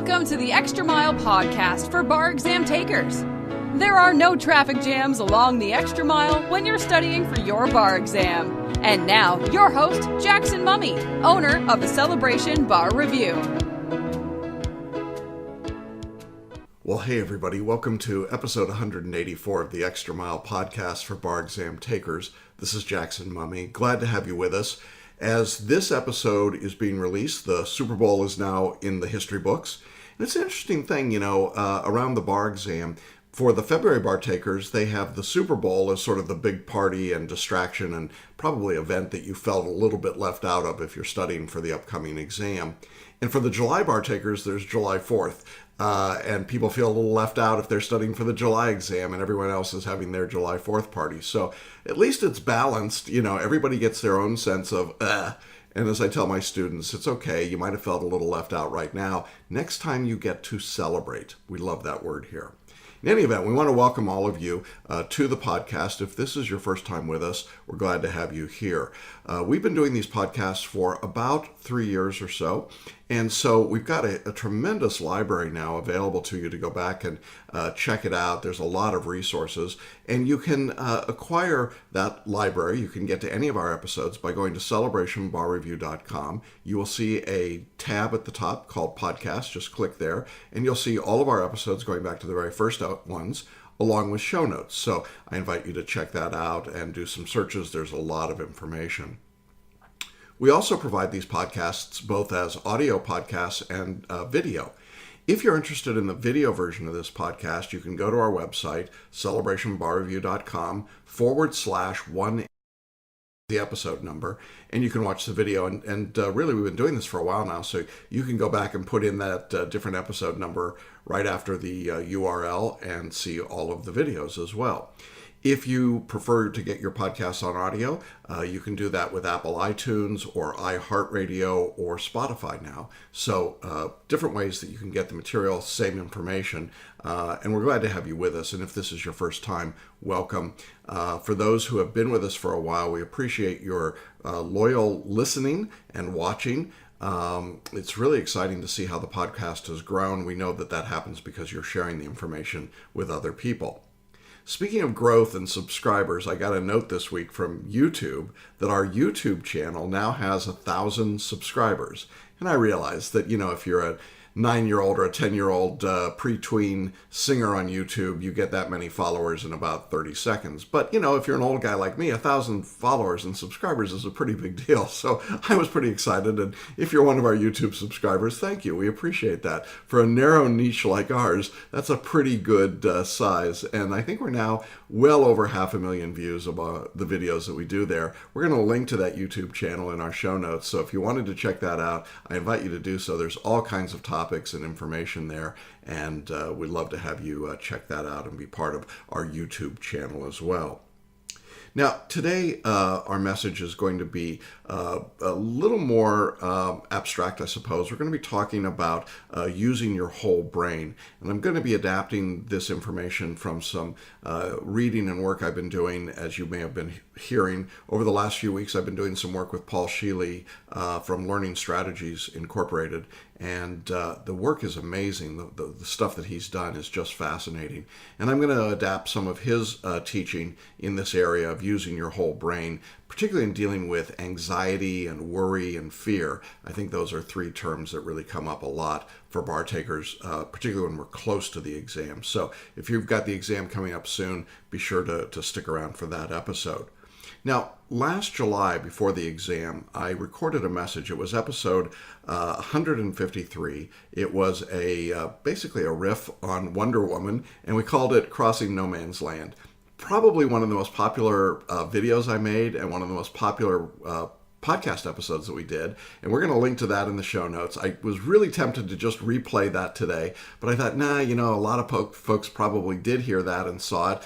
Welcome to the Extra Mile podcast for bar exam takers. There are no traffic jams along the Extra Mile when you're studying for your bar exam. And now, your host, Jackson Mummy, owner of the Celebration Bar Review. Well, hey everybody, welcome to episode 184 of the Extra Mile podcast for bar exam takers. This is Jackson Mummy. Glad to have you with us. As this episode is being released, the Super Bowl is now in the history books. And it's an interesting thing, around the bar exam. For the February bar takers, they have the Super Bowl as sort of the big party and distraction and probably event that you felt a little bit left out of if you're studying for the upcoming exam. And for the July bar takers, there's July 4th. And people feel a little left out if they're studying for the July exam and everyone else is having their July 4th party. So at least it's balanced. Everybody gets their own sense of, And as I tell my students, it's okay. You might have felt a little left out right now. Next time you get to celebrate. We love that word here. In any event, we want to welcome all of you to the podcast. If this is your first time with us, we're glad to have you here. We've been doing these podcasts for about 3 years or so. And so we've got a tremendous library now available to you to go back and check it out. There's a lot of resources. And you can acquire that library. You can get to any of our episodes by going to celebrationbarreview.com. You will see a tab at the top called Podcast. Just click there. And you'll see all of our episodes going back to the very first ones, along with show notes. So I invite you to check that out and do some searches. There's a lot of information. We also provide these podcasts both as audio podcasts and video. If you're interested in the video version of this podcast, you can go to our website, celebrationbarreview.com/1, the episode number, and you can watch the video. And really, we've been doing this for a while now, so you can go back and put in that different episode number right after the URL and see all of the videos as well. If you prefer to get your podcasts on audio, you can do that with Apple iTunes or iHeartRadio or Spotify now. So different ways that you can get the material, same information. And we're glad to have you with us. And if this is your first time, welcome. For those who have been with us for a while, we appreciate your loyal listening and watching. It's really exciting to see how the podcast has grown. We know that happens because you're sharing the information with other people. Speaking of growth and subscribers, I got a note this week from YouTube that our YouTube channel now has 1,000 subscribers. And I realized that, if you're a 9-year-old or a 10-year-old pre-tween singer on YouTube, you get that many followers in about 30 seconds. But, if you're an old guy like me, 1,000 followers and subscribers is a pretty big deal. So I was pretty excited. And if you're one of our YouTube subscribers, thank you. We appreciate that. For a narrow niche like ours, that's a pretty good size. And I think we're now well over 500,000 views of the videos that we do there. We're going to link to that YouTube channel in our show notes. So if you wanted to check that out, I invite you to do so. There's all kinds of topics and information there, and we'd love to have you check that out and be part of our YouTube channel as well. Now, today our message is going to be a little more abstract, I suppose. We're going to be talking about using your whole brain, and I'm going to be adapting this information from some reading and work I've been doing. As you may have been hearing, over the last few weeks I've been doing some work with Paul Sheely from Learning Strategies Incorporated, and the work is amazing. The stuff that he's done is just fascinating, and I'm going to adapt some of his teaching in this area of using your whole brain, particularly in dealing with anxiety and worry and fear. I think those are 3 terms that really come up a lot for bar takers, particularly when we're close to the exam. So if you've got the exam coming up soon, be sure to stick around for that episode. Now, last July, before the exam, I recorded a message. It was episode 153. It was basically a riff on Wonder Woman, and we called it Crossing No Man's Land. Probably one of the most popular videos I made and one of the most popular podcast episodes that we did, and we're going to link to that in the show notes. I was really tempted to just replay that today, but I thought, a lot of folks probably did hear that and saw it.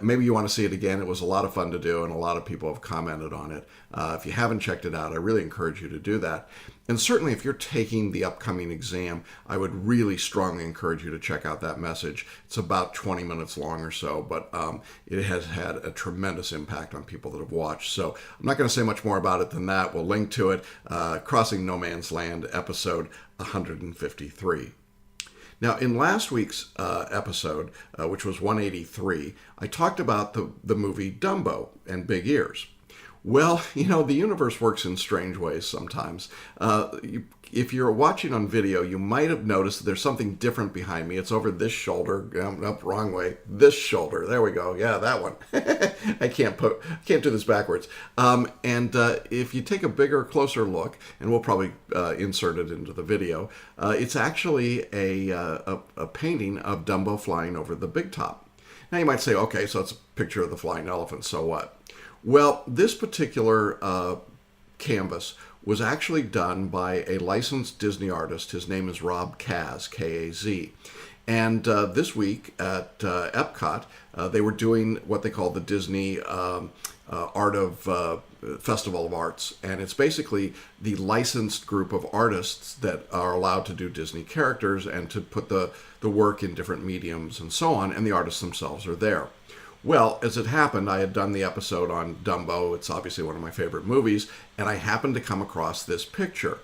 Maybe you want to see it again. It was a lot of fun to do, and a lot of people have commented on it. If you haven't checked it out, I really encourage you to do that. And certainly if you're taking the upcoming exam, I would really strongly encourage you to check out that message. It's about 20 minutes long or so, but it has had a tremendous impact on people that have watched. So I'm not going to say much more about it than that. We'll link to it, Crossing No Man's Land, episode 153. Now, in last week's episode, which was 183, I talked about the movie Dumbo and Big Ears. Well, the universe works in strange ways sometimes. If you're watching on video, you might have noticed that there's something different behind me. It's over this shoulder. Nope, wrong way. This shoulder. There we go. Yeah, that one. I can't do this backwards. If you take a bigger, closer look, and we'll probably insert it into the video, it's actually a painting of Dumbo flying over the big top. Now you might say, okay, so it's a picture of the flying elephant, so what? Well, this particular canvas was actually done by a licensed Disney artist. His name is Rob Kaz, K-A-Z. And this week at Epcot, they were doing what they call the Disney Art of Festival of Arts. And it's basically the licensed group of artists that are allowed to do Disney characters and to put the work in different mediums and so on. And the artists themselves are there. Well, as it happened, I had done the episode on Dumbo. It's obviously one of my favorite movies. And I happened to come across this picture,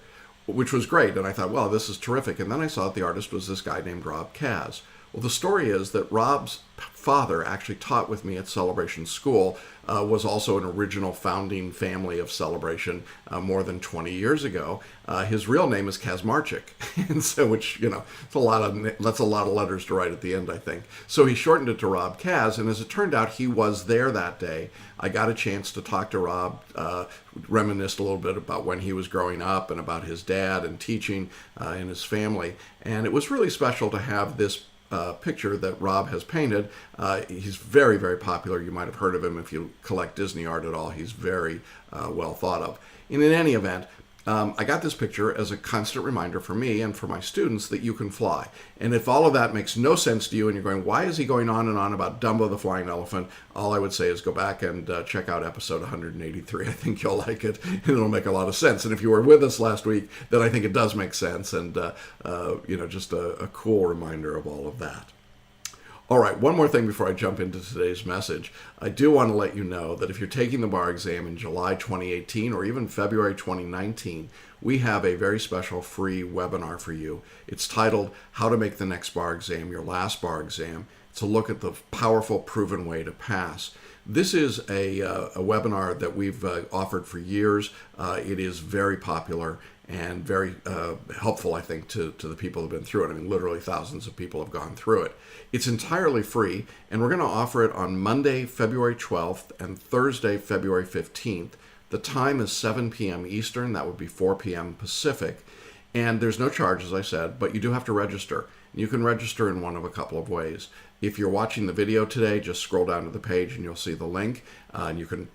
which was great. And I thought, well, this is terrific. And then I saw that the artist was this guy named Rob Kaz. Well, the story is that Rob's father actually taught with me at Celebration School, was also an original founding family of Celebration more than 20 years ago. His real name is Kazmarchik, and so which that's a lot of letters to write at the end, I think. So he shortened it to Rob Kaz, and as it turned out, he was there that day. I got a chance to talk to Rob, reminisced a little bit about when he was growing up and about his dad and teaching in his family, and it was really special to have this picture that Rob has painted. He's very, very popular. You might have heard of him if you collect Disney art at all. He's very well thought of. And in any event, I got this picture as a constant reminder for me and for my students that you can fly. And if all of that makes no sense to you and you're going, why is he going on and on about Dumbo the Flying Elephant? All I would say is go back and check out episode 183. I think you'll like it, and it'll make a lot of sense. And if you were with us last week, then I think it does make sense, and just a cool reminder of all of that. All right, one more thing before I jump into today's message. I do want to let you know that if you're taking the bar exam in July 2018 or even February 2019, we have a very special free webinar for you. It's titled How to Make the Next Bar Exam Your Last Bar Exam. It's a look at the powerful, proven way to pass. This is a webinar that we've offered for years. It is very popular and very helpful, I think, to the people who have been through it. I mean, literally thousands of people have gone through it. It's entirely free, and we're going to offer it on Monday, February 12th, and Thursday, February 15th. The time is 7 p.m. Eastern. That would be 4 p.m. Pacific. And there's no charge, as I said, but you do have to register. You can register in one of a couple of ways. If you're watching the video today, just scroll down to the page and you'll see the link, and you can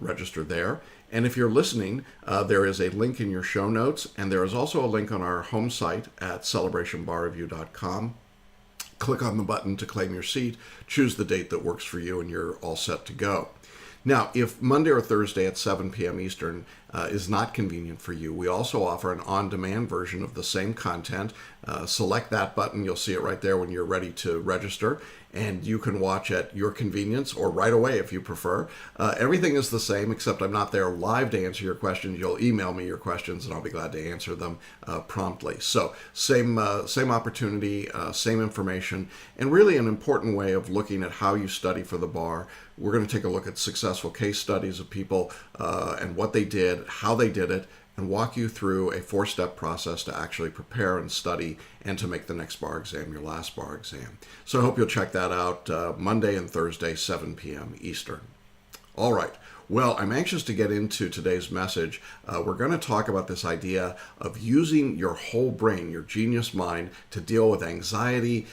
register there. And if you're listening, there is a link in your show notes, and there is also a link on our home site at celebrationbarreview.com. Click on the button to claim your seat, choose the date that works for you, and you're all set to go. Now, if Monday or Thursday at 7 p.m. Eastern is not convenient for you, we also offer an on-demand version of the same content. Select that button. You'll see it right there when you're ready to register, and you can watch at your convenience or right away if you prefer. Everything is the same, except I'm not there live to answer your questions. You'll email me your questions, and I'll be glad to answer them promptly. So same opportunity, same information, and really an important way of looking at how you study for the bar. We're going to take a look at successful case studies of people and what they did, how they did it, and walk you through a 4-step process to actually prepare and study and to make the next bar exam your last bar exam. So I hope you'll check that out Monday and Thursday, 7 p.m. Eastern. All right. Well, I'm anxious to get into today's message. We're going to talk about this idea of using your whole brain, your genius mind, to deal with anxiety,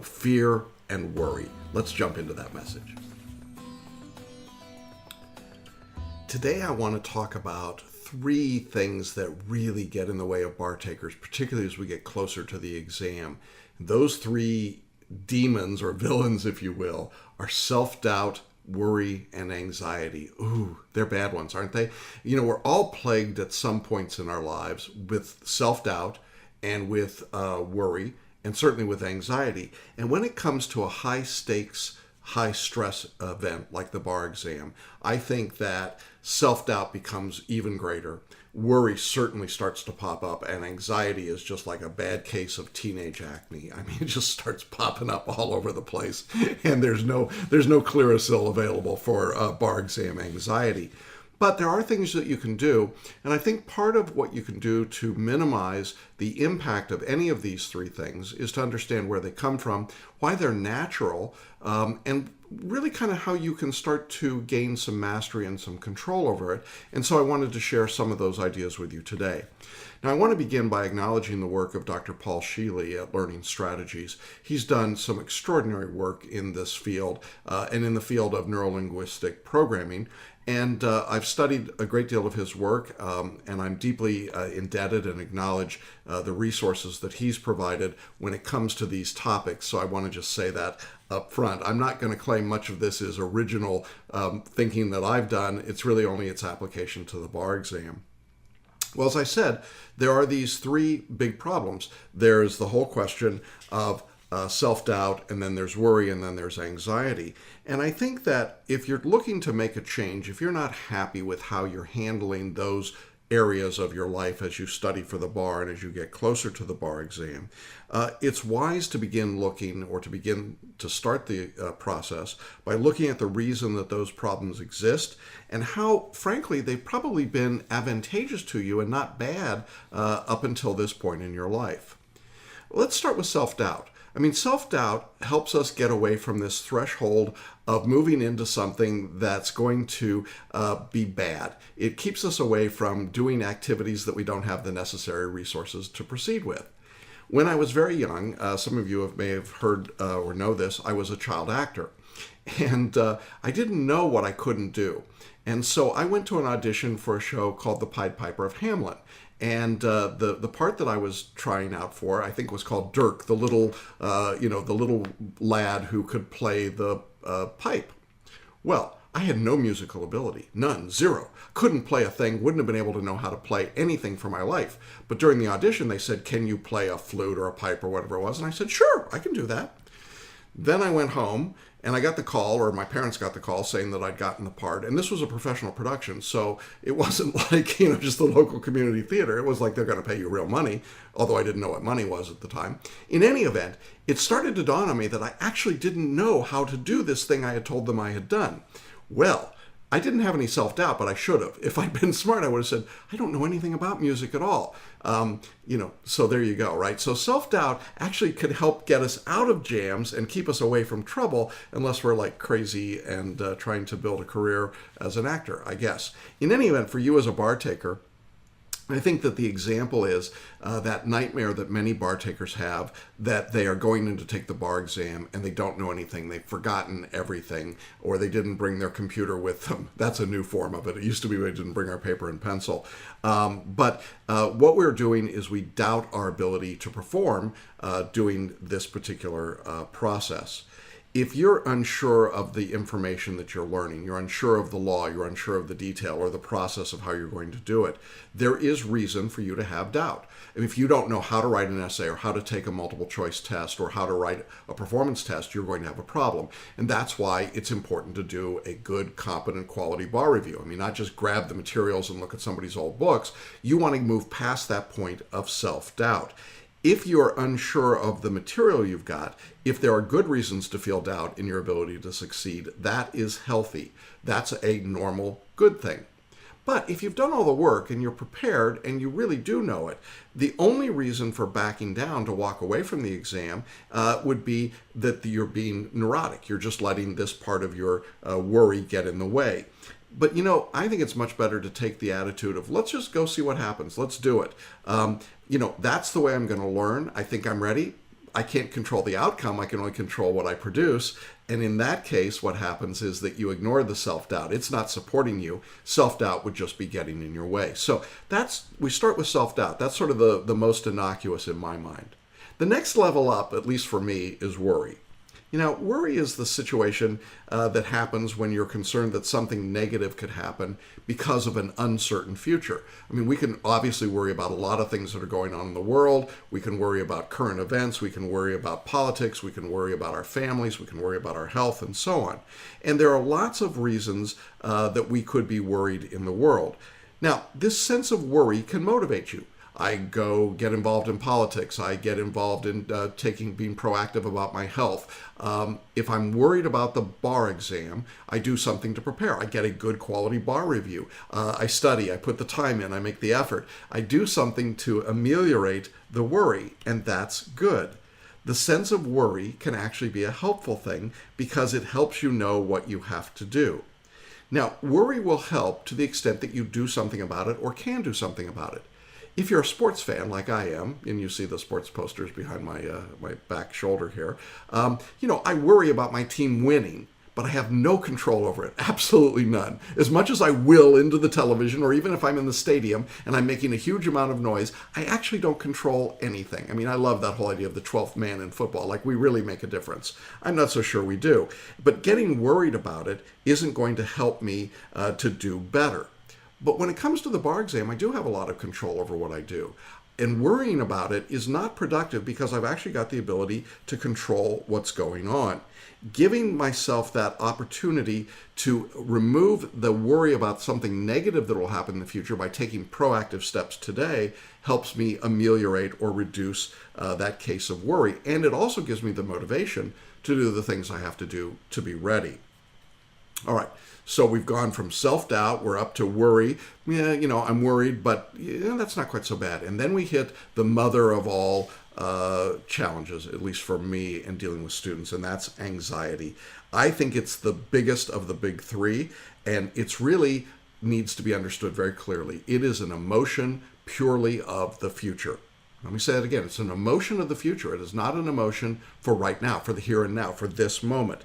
fear, and worry. Let's jump into that message. Today I want to talk about 3 things that really get in the way of bar takers, particularly as we get closer to the exam. Those 3 demons, or villains, if you will, are self-doubt, worry, and anxiety. Ooh, they're bad ones, aren't they? We're all plagued at some points in our lives with self-doubt and with worry, and certainly with anxiety. And when it comes to a high-stakes, high-stress event like the bar exam, I think that self-doubt becomes even greater. worry certainly starts to pop up, and anxiety is just like a bad case of teenage acne. I mean, it just starts popping up all over the place, and there's no Clearasil available for bar exam anxiety. But there are things that you can do, and I think part of what you can do to minimize the impact of any of these three things is to understand where they come from, why they're natural, and really kind of how you can start to gain some mastery and some control over it. And so I wanted to share some of those ideas with you today. Now, I want to begin by acknowledging the work of Dr. Paul Scheele at Learning Strategies. He's done some extraordinary work in this field and in the field of neurolinguistic programming. And I've studied a great deal of his work, and I'm deeply indebted and acknowledge the resources that he's provided when it comes to these topics. So I want to just say that up front. I'm not going to claim much of this is original thinking that I've done. It's really only its application to the bar exam. Well, as I said, there are these three big problems. There's the whole question of self-doubt, and then there's worry, and then there's anxiety. And I think that if you're looking to make a change, if you're not happy with how you're handling those areas of your life as you study for the bar and as you get closer to the bar exam, it's wise to begin looking, or to begin to start the process by looking at the reason that those problems exist and how, frankly, they've probably been advantageous to you and not bad up until this point in your life. Let's start with self-doubt. I mean, self-doubt helps us get away from this threshold of moving into something that's going to be bad. It keeps us away from doing activities that we don't have the necessary resources to proceed with. When I was very young, some of you may have heard or know this, I was a child actor. And I didn't know what I couldn't do. And so I went to an audition for a show called The Pied Piper of Hamelin. And the part that I was trying out for, I think, was called Dirk, the little lad who could play the pipe. Well, I had no musical ability, none, zero. Couldn't play a thing, wouldn't have been able to know how to play anything for my life. But during the audition, they said, "Can you play a flute or a pipe or whatever it was?" And I said, "Sure, I can do that." Then I went home, and I got the call, or my parents got the call, saying that I'd gotten the part. And this was a professional production, so it wasn't like, just the local community theater. It was like they're going to pay you real money, although I didn't know what money was at the time. In any event, it started to dawn on me that I actually didn't know how to do this thing I had told them I had done. Well, I didn't have any self-doubt, but I should have. If I'd been smart, I would have said, I don't know anything about music at all. So there you go, right? So self-doubt actually could help get us out of jams and keep us away from trouble, unless we're like crazy and trying to build a career as an actor, I guess. In any event, for you as a bar taker, I think that the example is that nightmare that many bar takers have, that they are going in to take the bar exam and they don't know anything. They've forgotten everything, or they didn't bring their computer with them. That's a new form of it. It used to be we didn't bring our paper and pencil. But what we're doing is we doubt our ability to perform doing this particular process. If you're unsure of the information that you're learning, you're unsure of the law, you're unsure of the detail or the process of how you're going to do it, there is reason for you to have doubt. If you don't know how to write an essay or how to take a multiple choice test or how to write a performance test, you're going to have a problem. And that's why it's important to do a good, competent, quality bar review. Not just grab the materials and look at somebody's old books. You want to move past that point of self-doubt. If you're unsure of the material you've got, if there are good reasons to feel doubt in your ability to succeed, that is healthy. That's a normal, good thing. But if you've done all the work and you're prepared and you really do know it, the only reason for backing down to walk away from the exam would be that you're being neurotic. You're just letting this part of your worry get in the way. But, I think it's much better to take the attitude of, let's just go see what happens. Let's do it. That's the way I'm going to learn. I think I'm ready. I can't control the outcome. I can only control what I produce. And in that case, what happens is that you ignore the self-doubt. It's not supporting you. Self-doubt would just be getting in your way. So we start with self-doubt. That's sort of the most innocuous in my mind. The next level up, at least for me, is worry. Worry is the situation that happens when you're concerned that something negative could happen because of an uncertain future. We can obviously worry about a lot of things that are going on in the world. We can worry about current events. We can worry about politics. We can worry about our families. We can worry about our health and so on. And there are lots of reasons that we could be worried in the world. Now, this sense of worry can motivate you. I go get involved in politics. I get involved in being proactive about my health. If I'm worried about the bar exam, I do something to prepare. I get a good quality bar review. I study. I put the time in. I make the effort. I do something to ameliorate the worry, and that's good. The sense of worry can actually be a helpful thing because it helps you know what you have to do. Now, worry will help to the extent that you do something about it or can do something about it. If you're a sports fan like I am, and you see the sports posters behind my back shoulder here, I worry about my team winning, but I have no control over it, absolutely none. As much as I will into the television, or even if I'm in the stadium and I'm making a huge amount of noise, I actually don't control anything. I mean, I love that whole idea of the 12th man in football, like we really make a difference. I'm not so sure we do. But getting worried about it isn't going to help me to do better. But when it comes to the bar exam, I do have a lot of control over what I do. And worrying about it is not productive because I've actually got the ability to control what's going on. Giving myself that opportunity to remove the worry about something negative that will happen in the future by taking proactive steps today helps me ameliorate or reduce that case of worry. And it also gives me the motivation to do the things I have to do to be ready. All right. So we've gone from self-doubt, we're up to worry. Yeah, I'm worried, but that's not quite so bad. And then we hit the mother of all challenges, at least for me in dealing with students, and that's anxiety. I think it's the biggest of the big three, and it's really needs to be understood very clearly. It is an emotion purely of the future. Let me say that again. It's an emotion of the future. It is not an emotion for right now, for the here and now, for this moment.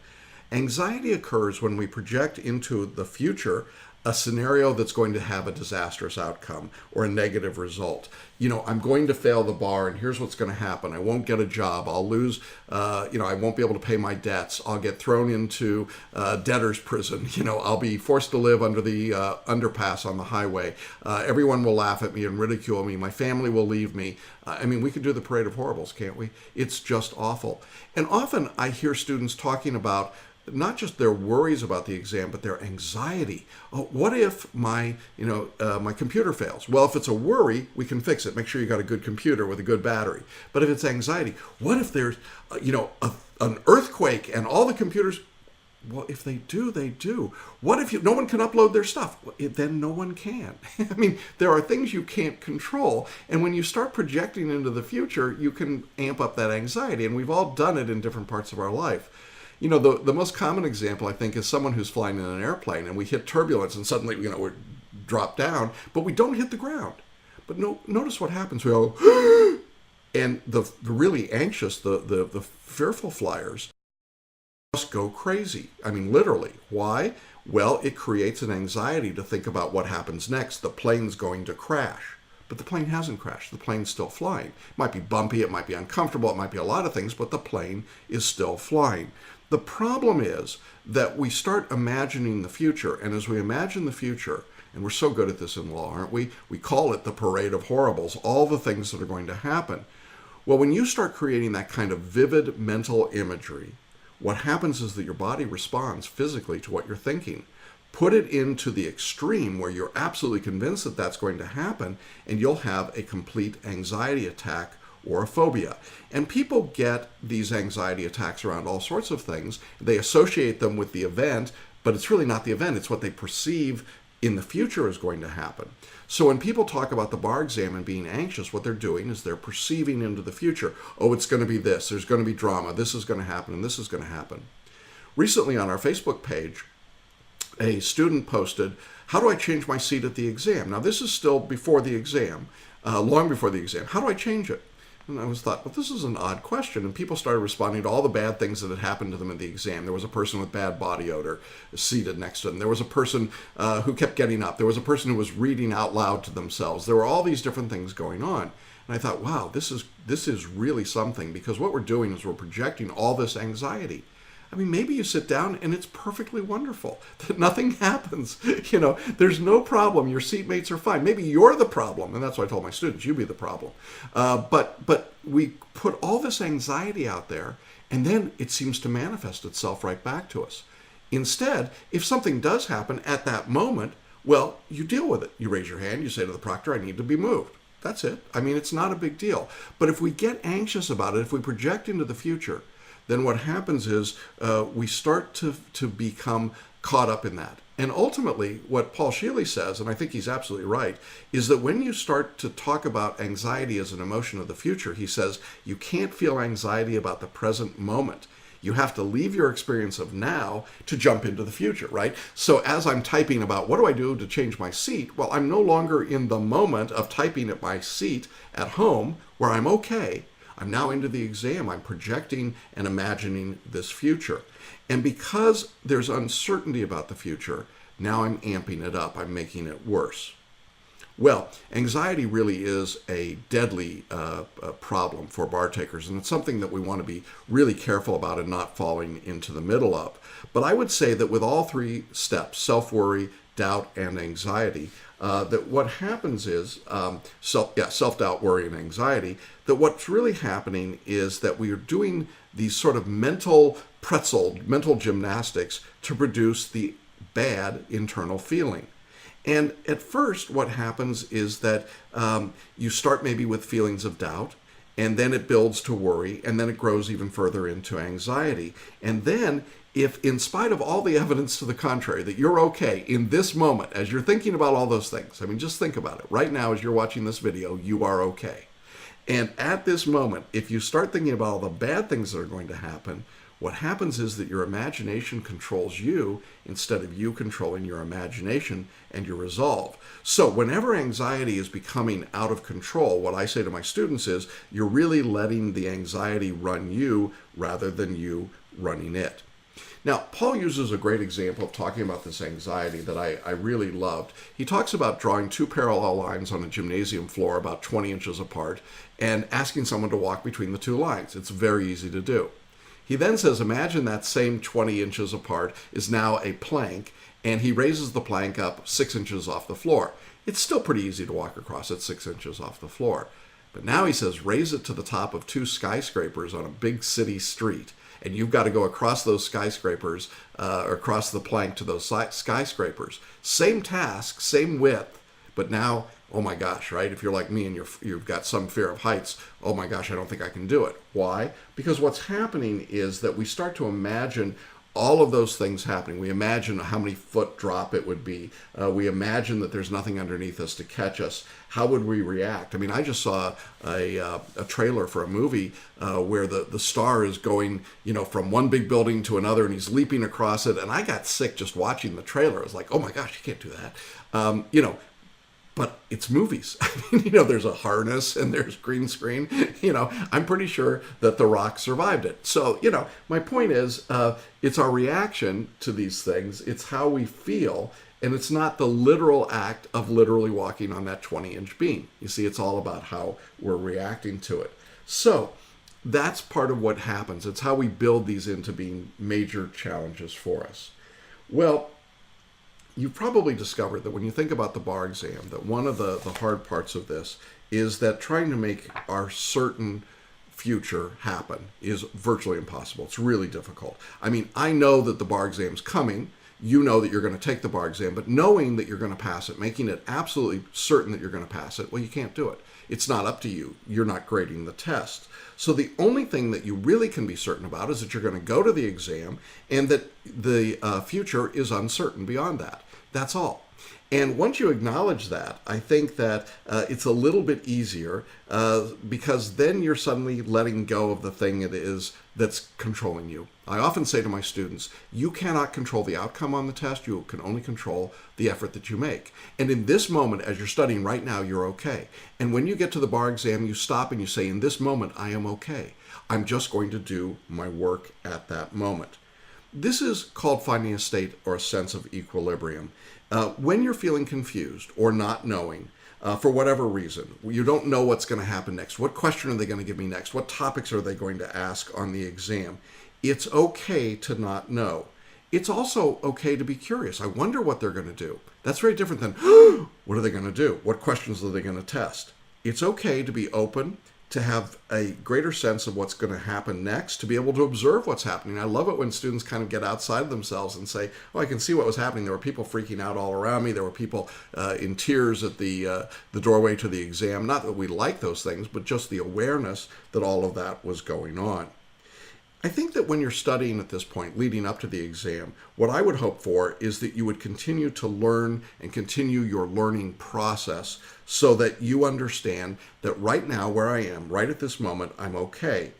Anxiety occurs when we project into the future a scenario that's going to have a disastrous outcome or a negative result. I'm going to fail the bar and here's what's going to happen. I won't get a job. I'll lose, I won't be able to pay my debts. I'll get thrown into debtor's prison. I'll be forced to live under the underpass on the highway. Everyone will laugh at me and ridicule me. My family will leave me. We could do the parade of horribles, can't we? It's just awful. And often I hear students talking about not just their worries about the exam, but their anxiety. Oh, what if my computer fails? Well, if it's a worry, we can fix it. Make sure you got a good computer with a good battery. But if it's anxiety, what if there's, an earthquake and all the computers? Well, if they do, they do. What if no one can upload their stuff? Well, then no one can. There are things you can't control. And when you start projecting into the future, you can amp up that anxiety. And we've all done it in different parts of our life. The most common example, I think, is someone who's flying in an airplane and we hit turbulence and suddenly, we're dropped down, but we don't hit the ground. But notice what happens. We go, and the really anxious, the fearful flyers just go crazy. Literally. Why? Well, it creates an anxiety to think about what happens next. The plane's going to crash. But the plane hasn't crashed. The plane's still flying. It might be bumpy, it might be uncomfortable, it might be a lot of things, but the plane is still flying. The problem is that we start imagining the future, and as we imagine the future, and we're so good at this in law, aren't we? We call it the parade of horribles, all the things that are going to happen. Well, when you start creating that kind of vivid mental imagery, what happens is that your body responds physically to what you're thinking. Put it into the extreme where you're absolutely convinced that that's going to happen, and you'll have a complete anxiety attack or a phobia. And people get these anxiety attacks around all sorts of things. They associate them with the event, but it's really not the event. It's what they perceive in the future is going to happen. So when people talk about the bar exam and being anxious, what they're doing is they're perceiving into the future. Oh, it's going to be this. There's going to be drama. This is going to happen, and this is going to happen. Recently on our Facebook page, a student posted, how do I change my seat at the exam? Now, this is still before the exam, long before the exam. How do I change it? And I thought, well, this is an odd question. And people started responding to all the bad things that had happened to them in the exam. There was a person with bad body odor seated next to them. There was a person who kept getting up. There was a person who was reading out loud to themselves. There were all these different things going on. And I thought, wow, this is really something, because what we're doing is we're projecting all this anxiety. Maybe you sit down and it's perfectly wonderful that nothing happens. There's no problem. Your seatmates are fine. Maybe you're the problem. And that's what I told my students, you be the problem. But we put all this anxiety out there, and then it seems to manifest itself right back to us. Instead, if something does happen at that moment, Well, you deal with it. You raise your hand, you say to the proctor, I need to be moved. That's it. I mean, it's not a big deal. But if we get anxious about it, if we project into the future, then what happens is we start to become caught up in that. And ultimately, what Paul Scheele says, and I think he's absolutely right, is that when you start to talk about anxiety as an emotion of the future, he says you can't feel anxiety about the present moment. You have to leave your experience of now to jump into the future, right? So as I'm typing about what do I do to change my seat, well, I'm no longer in the moment of typing at my seat at home where I'm okay. I'm now into the exam. I'm projecting and imagining this future. And because there's uncertainty about the future, now I'm amping it up. I'm making it worse. Well, anxiety really is a deadly problem for bar takers, and it's something that we want to be really careful about and not falling into the middle of. But I would say that with all three steps, self-worry, doubt, and anxiety, that what happens is, self-doubt, worry, and anxiety, that what's really happening is that we are doing these sort of mental gymnastics to produce the bad internal feeling. And at first, what happens is that you start maybe with feelings of doubt, and then it builds to worry, and then it grows even further into anxiety. And then, if in spite of all the evidence to the contrary, that you're okay in this moment, as you're thinking about all those things, I mean, just think about it. Right now, as you're watching this video, you are okay. And at this moment, if you start thinking about all the bad things that are going to happen, what happens is that your imagination controls you instead of you controlling your imagination and your resolve. So whenever anxiety is becoming out of control, what I say to my students is you're really letting the anxiety run you rather than you running it. Now, Paul uses a great example of talking about this anxiety that I really loved. He talks about drawing two parallel lines on a gymnasium floor about 20 inches apart and asking someone to walk between the two lines. It's very easy to do. He then says, imagine that same 20 inches apart is now a plank, and he raises the plank up 6 inches off the floor. It's still pretty easy to walk across it 6 inches off the floor. But now he says, raise it to the top of two skyscrapers on a big city street, and you've got to go across those skyscrapers, or across the plank to those skyscrapers. Same task, same width, but now, oh my gosh, right? If you're like me and you've got some fear of heights, oh my gosh, I don't think I can do it. Why? Because what's happening is that we start to imagine all of those things happening. We imagine how many foot drop it would be. We imagine that there's nothing underneath us to catch us. How would we react? I mean, I just saw a trailer for a movie where the star is going, from one big building to another, and he's leaping across it. And I got sick just watching the trailer. I was like, oh my gosh, you can't do that. But it's movies. I mean, there's a harness and there's green screen. I'm pretty sure that The Rock survived it. So, my point is, it's our reaction to these things. It's how we feel. And it's not the literal act of literally walking on that 20-inch beam. You see, it's all about how we're reacting to it. So that's part of what happens. It's how we build these into being major challenges for us. Well, you've probably discovered that when you think about the bar exam, that one of the hard parts of this is that trying to make our certain future happen is virtually impossible. It's really difficult. I mean, I know that the bar exam's coming. You know that you're going to take the bar exam, but knowing that you're going to pass it, making it absolutely certain that you're going to pass it, well, you can't do it. It's not up to you. You're not grading the test. So the only thing that you really can be certain about is that you're going to go to the exam and that the future is uncertain beyond that. That's all. And once you acknowledge that, I think that it's a little bit easier because then you're suddenly letting go of the thing it is that's controlling you. I often say to my students, you cannot control the outcome on the test. You can only control the effort that you make. And in this moment, as you're studying right now, you're okay. And when you get to the bar exam, you stop and you say, in this moment, I am okay. I'm just going to do my work at that moment. This is called finding a state or a sense of equilibrium. When you're feeling confused or not knowing, for whatever reason, you don't know what's going to happen next. What question are they going to give me next? What topics are they going to ask on the exam? It's okay to not know. It's also okay to be curious. I wonder what they're going to do. That's very different than, what are they going to do? What questions are they going to test? It's okay to be open to have a greater sense of what's going to happen next, to be able to observe what's happening. I love it when students kind of get outside of themselves and say, oh, I can see what was happening. There were people freaking out all around me. There were people in tears at the doorway to the exam. Not that we like those things, but just the awareness that all of that was going on. I think that when you're studying at this point, leading up to the exam, what I would hope for is that you would continue to learn and continue your learning process so that you understand that right now, where I am, right at this moment, I'm okay.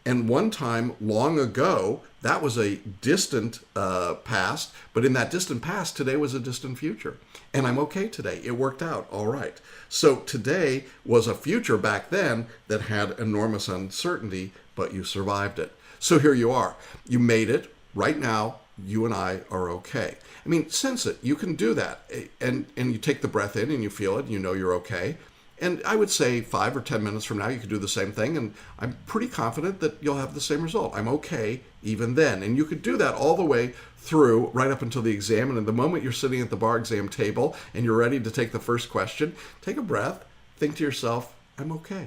And one time, long ago, that was a distant past, but in that distant past, today was a distant future. And I'm okay today. It worked out all right. So today was a future back then that had enormous uncertainty, but you survived it. So here you are. You made it. Right now, you and I are okay. I mean, sense it. You can do that. And you take the breath in and you feel it. And you know you're okay. And I would say 5 or 10 minutes from now, you could do the same thing. And I'm pretty confident that you'll have the same result. I'm okay even then. And you could do that all the way through, right up until the exam. And in the moment you're sitting at the bar exam table and you're ready to take the first question, take a breath. Think to yourself, I'm okay.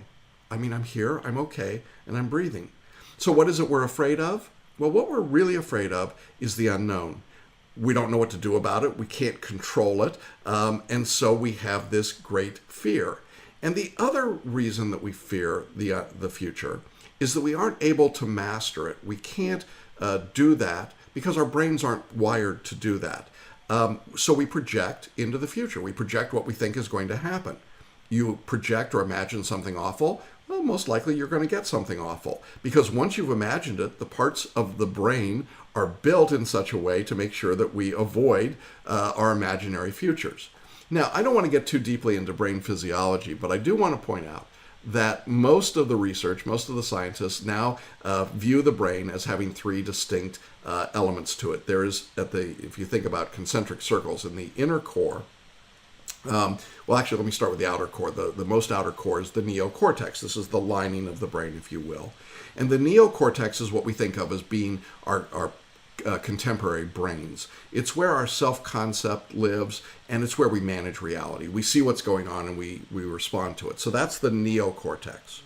I mean, I'm here. I'm okay. And I'm breathing. So what is it we're afraid of? Well, what we're really afraid of is the unknown. We don't know what to do about it. We can't control it. And so we have this great fear. And the other reason that we fear the future is that we aren't able to master it. We can't do that because our brains aren't wired to do that. So we project into the future. We project what we think is going to happen. You project or imagine something awful, well, most likely you're going to get something awful. Because once you've imagined it, the parts of the brain are built in such a way to make sure that we avoid our imaginary futures. Now, I don't want to get too deeply into brain physiology, but I do want to point out that most of the research, most of the scientists now view the brain as having 3 distinct elements to it. There is, if you think about concentric circles in the inner core, well, actually, let me start with the outer core. The most outer core is the neocortex. This is the lining of the brain, if you will. And the neocortex is what we think of as being our contemporary brains. It's where our self-concept lives, and it's where we manage reality. We see what's going on, and we respond to it. So that's the neocortex.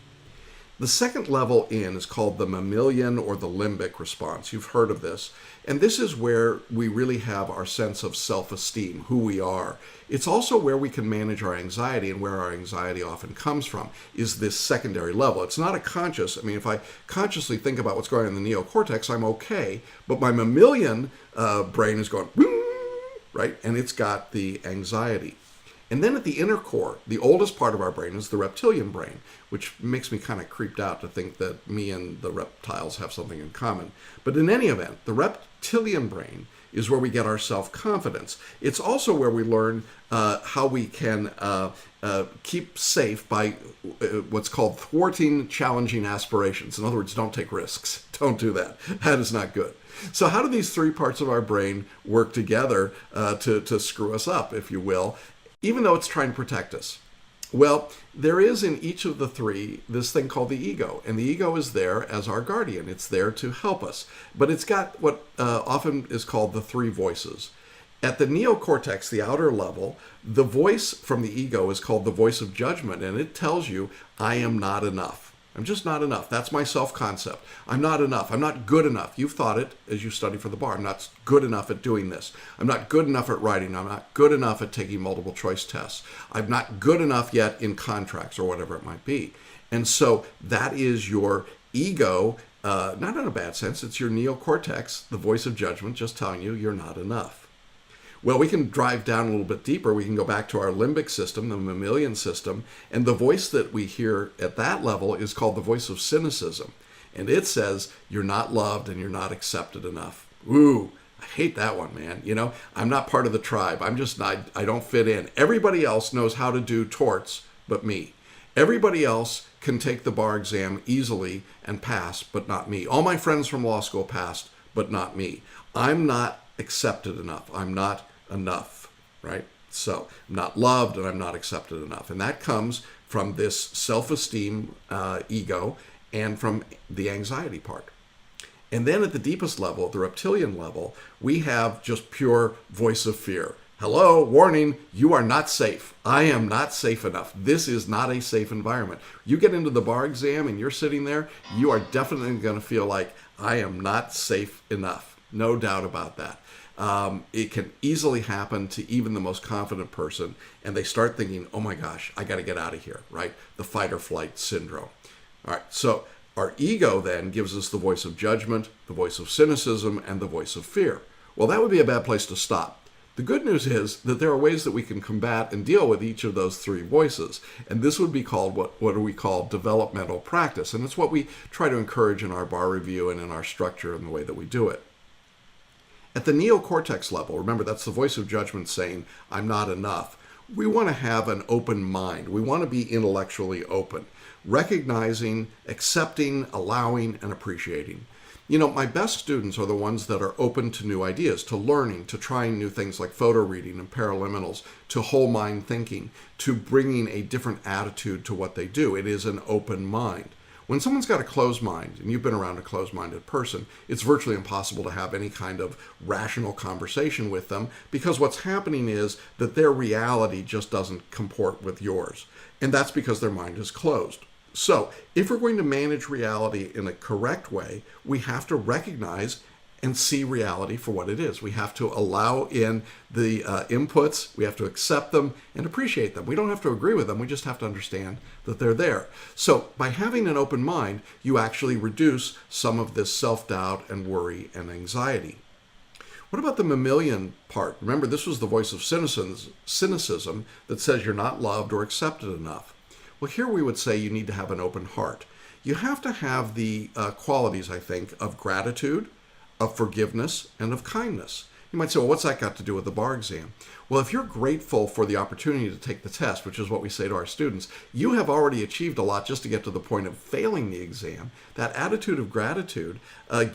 The second level in is called the mammalian or the limbic response. You've heard of this. And this is where we really have our sense of self-esteem, who we are. It's also where we can manage our anxiety, and where our anxiety often comes from is this secondary level. It's not a conscious, I mean, if I consciously think about what's going on in the neocortex, I'm okay. But my mammalian brain is going, right? And it's got the anxiety. And then at the inner core, the oldest part of our brain is the reptilian brain, which makes me kind of creeped out to think that me and the reptiles have something in common. But in any event, the reptilian brain is where we get our self-confidence. It's also where we learn how we can keep safe by what's called thwarting challenging aspirations. In other words, don't take risks. Don't do that. That is not good. So how do these 3 parts of our brain work together to screw us up, if you will, even though it's trying to protect us? Well, there is in each of the 3 this thing called the ego, and the ego is there as our guardian. It's there to help us, but it's got what often is called the 3 voices. At the neocortex, the outer level, the voice from the ego is called the voice of judgment, and it tells you, I am not enough. I'm just not enough. That's my self-concept. I'm not enough. I'm not good enough. You've thought it as you study for the bar. I'm not good enough at doing this. I'm not good enough at writing. I'm not good enough at taking multiple choice tests. I'm not good enough yet in contracts or whatever it might be. And so that is your ego, not in a bad sense. It's your neocortex, the voice of judgment, just telling you you're not enough. Well, we can drive down a little bit deeper. We can go back to our limbic system, the mammalian system, and the voice that we hear at that level is called the voice of cynicism. And it says, you're not loved and you're not accepted enough. Ooh, I hate that one, man. You know, I'm not part of the tribe. I'm just not, I don't fit in. Everybody else knows how to do torts but me. Everybody else can take the bar exam easily and pass, but not me. All my friends from law school passed, but not me. I'm not accepted enough. I'm not enough, right? So I'm not loved and I'm not accepted enough. And that comes from this self-esteem ego and from the anxiety part. And then at the deepest level, the reptilian level, we have just pure voice of fear. Hello, warning, you are not safe. I am not safe enough. This is not a safe environment. You get into the bar exam and you're sitting there, you are definitely going to feel like I am not safe enough. No doubt about that. It can easily happen to even the most confident person, and they start thinking, oh my gosh, I got to get out of here, right? The fight or flight syndrome. All right, so our ego then gives us the voice of judgment, the voice of cynicism, and the voice of fear. Well, that would be a bad place to stop. The good news is that there are ways that we can combat and deal with each of those three voices. And this would be called what we call developmental practice. And it's what we try to encourage in our bar review and in our structure and the way that we do it. At the neocortex level, remember that's the voice of judgment saying, I'm not enough. We want to have an open mind. We want to be intellectually open, recognizing, accepting, allowing, and appreciating. You know, my best students are the ones that are open to new ideas, to learning, to trying new things like photo reading and paraliminals, to whole mind thinking, to bringing a different attitude to what they do. It is an open mind. When someone's got a closed mind, and you've been around a closed-minded person, it's virtually impossible to have any kind of rational conversation with them because what's happening is that their reality just doesn't comport with yours. And that's because their mind is closed. So, if we're going to manage reality in a correct way, we have to recognize and see reality for what it is. We have to allow in the inputs, we have to accept them and appreciate them. We don't have to agree with them, we just have to understand that they're there. So, by having an open mind, you actually reduce some of this self-doubt and worry and anxiety. What about the mammalian part? Remember, this was the voice of cynicism that says you're not loved or accepted enough. Well, here we would say you need to have an open heart. You have to have the qualities, I think, of gratitude, of forgiveness, and of kindness. You might say, well, what's that got to do with the bar exam? Well, if you're grateful for the opportunity to take the test, which is what we say to our students, you have already achieved a lot just to get to the point of failing the exam. That attitude of gratitude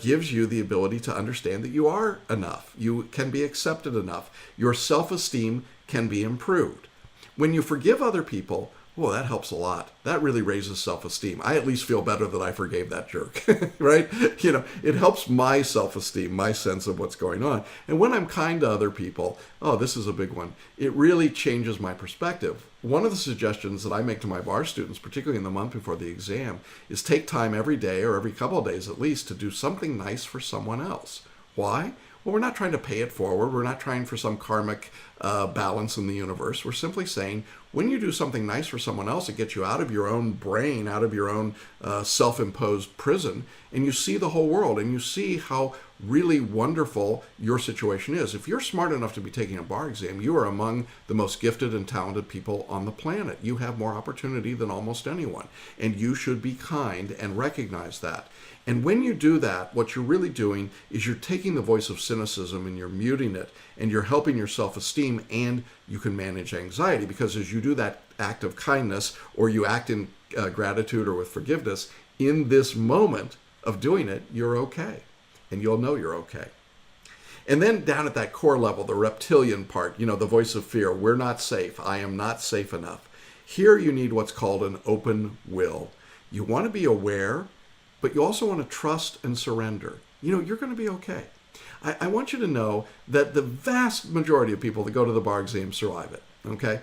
gives you the ability to understand that you are enough. You can be accepted enough. Your self-esteem can be improved. When you forgive other people, well, that helps a lot. That really raises self-esteem. I at least feel better that I forgave that jerk, right? You know, it helps my self-esteem, my sense of what's going on. And when I'm kind to other people, oh, this is a big one. It really changes my perspective. One of the suggestions that I make to my bar students, particularly in the month before the exam, is take time every day or every couple of days at least to do something nice for someone else. Why? Well, we're not trying to pay it forward. We're not trying for some karmic balance in the universe. We're simply saying when you do something nice for someone else, it gets you out of your own brain, out of your own self-imposed prison, and you see the whole world, and you see how really wonderful your situation is. If you're smart enough to be taking a bar exam, you are among the most gifted and talented people on the planet. You have more opportunity than almost anyone, and you should be kind and recognize that. And when you do that, what you're really doing is you're taking the voice of cynicism and you're muting it, and you're helping your self-esteem, and you can manage anxiety, because as you do that act of kindness, or you act in gratitude or with forgiveness, in this moment of doing it, you're okay. And you'll know you're okay. And then down at that core level, the reptilian part, you know, the voice of fear, we're not safe. I am not safe enough. Here you need what's called an open will. You want to be aware, but you also want to trust and surrender. You know, you're going to be okay. I want you to know that the vast majority of people that go to the bar exam survive it. Okay,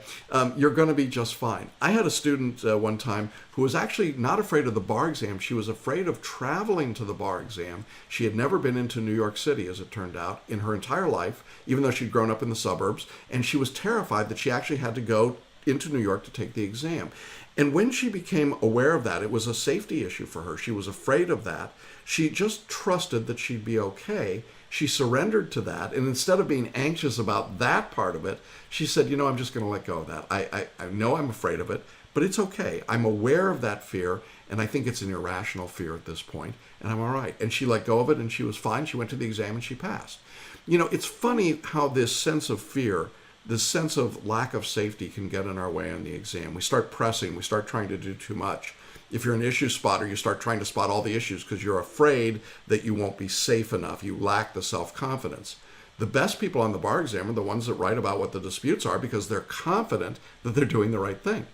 you're going to be just fine. I had a student one time who was actually not afraid of the bar exam. She was afraid of traveling to the bar exam. She had never been into New York City, as it turned out, in her entire life, even though she'd grown up in the suburbs. And she was terrified that she actually had to go into New York to take the exam. And when she became aware of that, it was a safety issue for her. She was afraid of that. She just trusted that she'd be okay. She surrendered to that, and instead of being anxious about that part of it, she said, you know, I'm just going to let go of that. I know I'm afraid of it, but it's okay. I'm aware of that fear, and I think it's an irrational fear at this point, and I'm all right. And she let go of it, and she was fine. She went to the exam, and she passed. You know, it's funny how this sense of fear, this sense of lack of safety can get in our way on the exam. We start pressing. We start trying to do too much. If you're an issue spotter, you start trying to spot all the issues because you're afraid that you won't be safe enough. You lack the self-confidence. The best people on the bar exam are the ones that write about what the disputes are because they're confident that they're doing the right thing.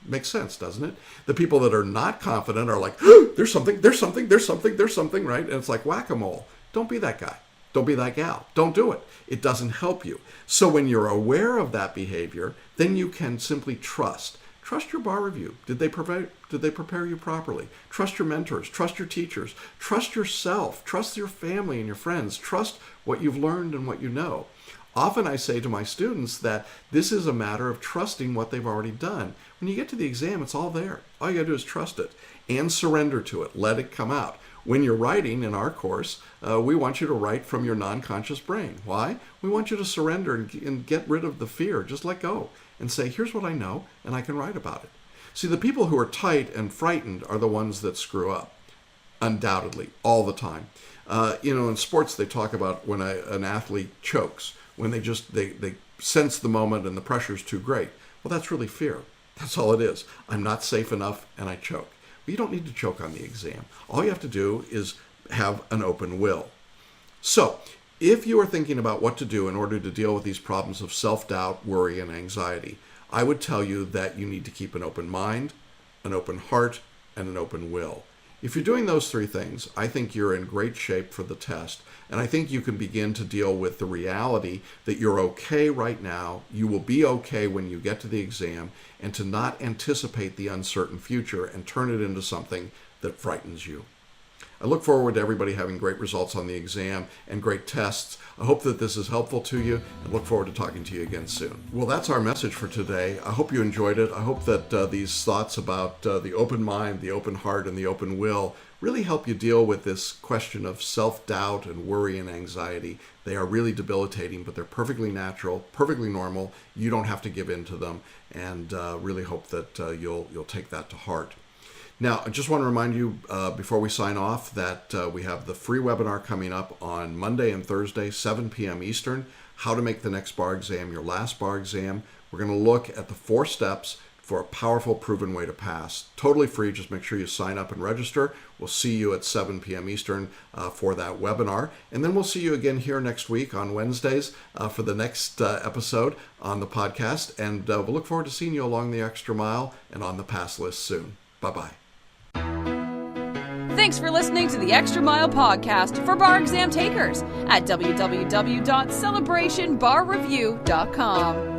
Makes sense, doesn't it? The people that are not confident are like, oh, there's something, right? And it's like whack-a-mole. Don't be that guy. Don't be that gal. Don't do it. It doesn't help you. So when you're aware of that behavior, then you can simply trust. Trust your bar review. Did they prepare you properly? Trust your mentors. Trust your teachers. Trust yourself. Trust your family and your friends. Trust what you've learned and what you know. Often I say to my students that this is a matter of trusting what they've already done. When you get to the exam, it's all there. All you got to do is trust it and surrender to it. Let it come out. When you're writing in our course, we want you to write from your non-conscious brain. Why? We want you to surrender and get rid of the fear. Just let go and say, here's what I know, and I can write about it. See, the people who are tight and frightened are the ones that screw up, undoubtedly, all the time. In sports, they talk about when an athlete chokes, when they sense the moment and the pressure's too great. Well, that's really fear. That's all it is. I'm not safe enough, and I choke. But you don't need to choke on the exam. All you have to do is have an open will. So, if you are thinking about what to do in order to deal with these problems of self-doubt, worry, and anxiety, I would tell you that you need to keep an open mind, an open heart, and an open will. If you're doing those three things, I think you're in great shape for the test, and I think you can begin to deal with the reality that you're okay right now, you will be okay when you get to the exam, and to not anticipate the uncertain future and turn it into something that frightens you. I look forward to everybody having great results on the exam and great tests. I hope that this is helpful to you and look forward to talking to you again soon. Well, that's our message for today. I hope you enjoyed it. I hope that these thoughts about the open mind, the open heart, and the open will really help you deal with this question of self-doubt and worry and anxiety. They are really debilitating, but they're perfectly natural, perfectly normal. You don't have to give in to them, and really hope that you'll take that to heart. Now, I just want to remind you before we sign off that we have the free webinar coming up on Monday and Thursday, 7 p.m. Eastern, how to make the next bar exam your last bar exam. We're going to look at the 4 steps for a powerful, proven way to pass. Totally free. Just make sure you sign up and register. We'll see you at 7 p.m. Eastern for that webinar. And then we'll see you again here next week on Wednesdays for the next episode on the podcast. And we'll look forward to seeing you along the extra mile and on the pass list soon. Bye-bye. Thanks for listening to the Extra Mile podcast for bar exam takers at www.celebrationbarreview.com.